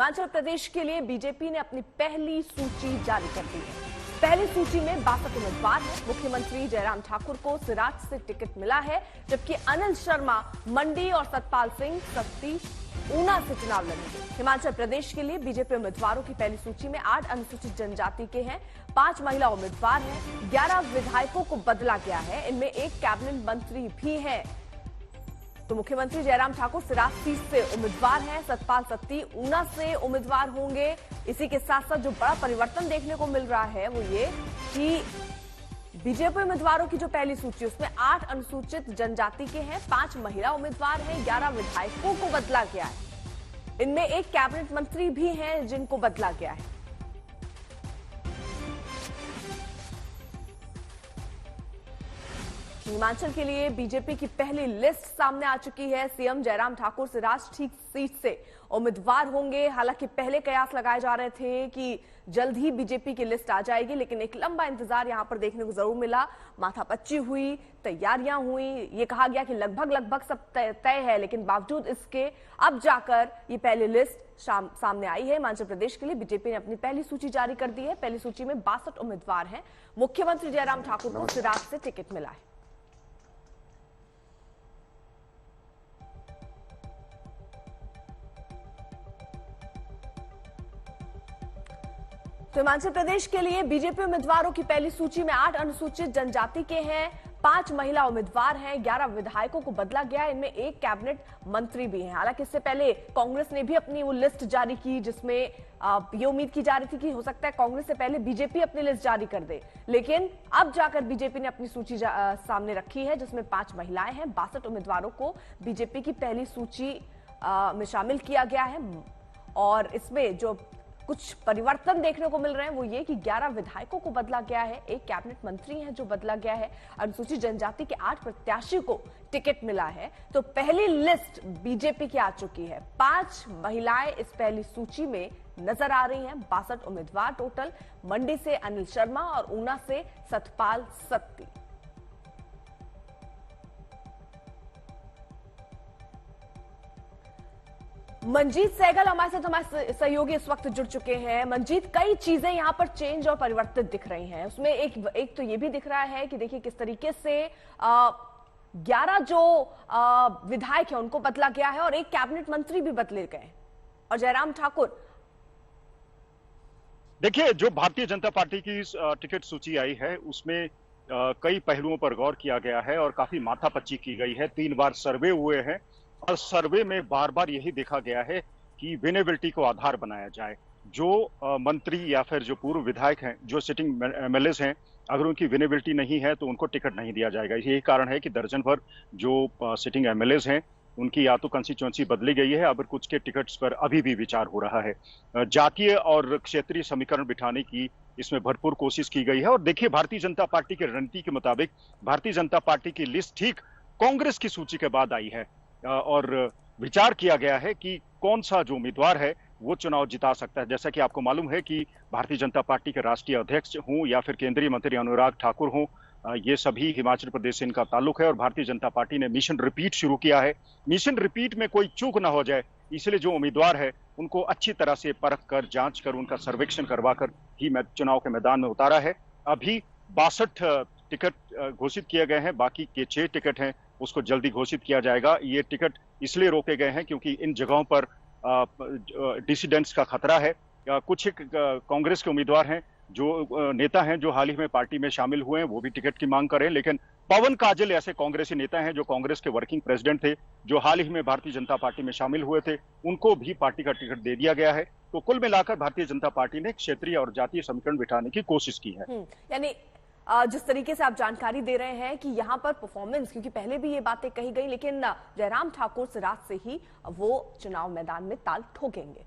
हिमाचल प्रदेश के लिए बीजेपी ने अपनी पहली सूची जारी कर दी है। पहली सूची में 62 उम्मीदवार हैं। मुख्यमंत्री जयराम ठाकुर को सिराज से टिकट मिला है, जबकि अनिल शर्मा मंडी और सतपाल सिंह सत्ती ऊना से चुनाव लड़ेंगे। हिमाचल प्रदेश के लिए बीजेपी उम्मीदवारों की पहली सूची में 8 अनुसूचित जनजाति के हैं, 5 महिला उम्मीदवार हैं, 11 विधायकों को बदला गया है, इनमें एक कैबिनेट मंत्री भी है। तो मुख्यमंत्री जयराम ठाकुर सिराज सीट से उम्मीदवार हैं, सतपाल सत्ती ऊना से उम्मीदवार होंगे। इसी के साथ साथ जो बड़ा परिवर्तन देखने को मिल रहा है वो ये कि बीजेपी उम्मीदवारों की जो पहली सूची उसमें 8 अनुसूचित जनजाति के हैं, 5 महिला उम्मीदवार हैं, 11 विधायकों को बदला गया है, इनमें एक कैबिनेट मंत्री भी हैं जिनको बदला गया है। हिमाचल के लिए बीजेपी की पहली लिस्ट सामने आ चुकी है। सीएम जयराम ठाकुर सिराज ठीक सीट से उम्मीदवार होंगे। हालांकि पहले कयास लगाए जा रहे थे कि जल्द ही बीजेपी की लिस्ट आ जाएगी, लेकिन एक लंबा इंतजार यहां पर देखने को जरूर मिला। माथापच्ची हुई, तैयारियां हुई, ये कहा गया कि लगभग सब तय है, लेकिन बावजूद इसके अब जाकर ये पहली लिस्ट सामने आई है। हिमाचल प्रदेश के लिए बीजेपी ने अपनी पहली सूची जारी कर दी है। पहली सूची में 62 उम्मीदवार हैं। मुख्यमंत्री जयराम ठाकुर को सिराज से टिकट मिला है। तो हिमाचल प्रदेश के लिए बीजेपी उम्मीदवारों की पहली सूची में 8 अनुसूचित जनजाति के हैं, 5 महिला उम्मीदवार हैं, 11 विधायकों को बदला गया, इनमें एक कैबिनेट मंत्री भी हैं। हालांकि इससे पहले कांग्रेस ने भी अपनी वो लिस्ट जारी की, जिसमें ये उम्मीद की जा रही थी कि हो सकता है कांग्रेस से पहले बीजेपी अपनी लिस्ट जारी कर दे, लेकिन अब जाकर बीजेपी ने अपनी सूची सामने रखी है, जिसमें 5 महिलाएं हैं। 62 उम्मीदवारों को बीजेपी की पहली सूची में शामिल किया गया है और इसमें जो कुछ परिवर्तन देखने को मिल रहे हैं वो ये कि 11 विधायकों को बदला गया है, एक कैबिनेट मंत्री है जो बदला गया है, अनुसूचित जनजाति के 8 प्रत्याशी को टिकट मिला है। तो पहली लिस्ट बीजेपी की आ चुकी है। 5 महिलाएं इस पहली सूची में नजर आ रही हैं। 62 उम्मीदवार टोटल, मंडी से अनिल शर्मा और ऊना से सतपाल सत्ती। मंजीत सहगल हमारे साथ, हमारे सहयोगी इस वक्त जुड़ चुके हैं। मंजीत, कई चीजें यहां पर चेंज और परिवर्तित दिख रही हैं। उसमें एक तो ये भी दिख रहा है कि देखिए किस तरीके से 11 जो विधायक हैं उनको बदला गया है और एक कैबिनेट मंत्री भी बदले गए और जयराम ठाकुर। देखिए, जो भारतीय जनता पार्टी की टिकट सूची आई है उसमें कई पहलुओं पर गौर किया गया है और काफी माथापच्ची की गई है। 3 बार सर्वे हुए हैं और सर्वे में बार बार यही देखा गया है कि विनेबिलिटी को आधार बनाया जाए। जो मंत्री या फिर जो पूर्व विधायक हैं, जो सिटिंग एमएलएस हैं, अगर उनकी विनेबिलिटी नहीं है तो उनको टिकट नहीं दिया जाएगा। यही कारण है कि दर्जन भर जो सिटिंग एमएलएस हैं उनकी या तो कंस्टिट्यूएंसी बदली गई है, अब कुछ के टिकट्स पर अभी भी विचार हो रहा है। जातीय और क्षेत्रीय समीकरण बिठाने की इसमें भरपूर कोशिश की गई है। और देखिए, भारतीय जनता पार्टी की रणनीति के मुताबिक भारतीय जनता पार्टी की लिस्ट ठीक कांग्रेस की सूची के बाद आई है और विचार किया गया है कि कौन सा जो उम्मीदवार है वो चुनाव जिता सकता है। जैसा कि आपको मालूम है कि भारतीय जनता पार्टी के राष्ट्रीय अध्यक्ष हों या फिर केंद्रीय मंत्री अनुराग ठाकुर हों, ये सभी हिमाचल प्रदेश से इनका ताल्लुक है और भारतीय जनता पार्टी ने मिशन रिपीट शुरू किया है। मिशन रिपीट में कोई चूक ना हो जाए, इसलिए जो उम्मीदवार है उनको अच्छी तरह से परख कर, जांच कर, उनका सर्वेक्षण करवा कर ही चुनाव के मैदान में उतारा है। अभी 62 टिकट घोषित किए गए हैं, बाकी के 6 टिकट हैं उसको जल्दी घोषित किया जाएगा। ये टिकट इसलिए रोके गए हैं क्योंकि इन जगहों पर डिसिडेंट्स का खतरा है। कुछ कांग्रेस के उम्मीदवार हैं, जो नेता हैं जो हाल ही में पार्टी में शामिल हुए हैं, वो भी टिकट की मांग कर रहे हैं। लेकिन पवन काजल ऐसे कांग्रेसी नेता हैं जो कांग्रेस के वर्किंग प्रेसिडेंट थे, जो हाल ही में भारतीय जनता पार्टी में शामिल हुए थे, उनको भी पार्टी का टिकट दे दिया गया है। तो कुल मिलाकर भारतीय जनता पार्टी ने क्षेत्रीय और जातीय समीकरण बिठाने की कोशिश की है। यानी जिस तरीके से आप जानकारी दे रहे हैं कि यहां पर परफॉर्मेंस, क्योंकि पहले भी ये बातें कही गई, लेकिन जयराम ठाकुर सिराज से ही वो चुनाव मैदान में ताल ठोकेंगे।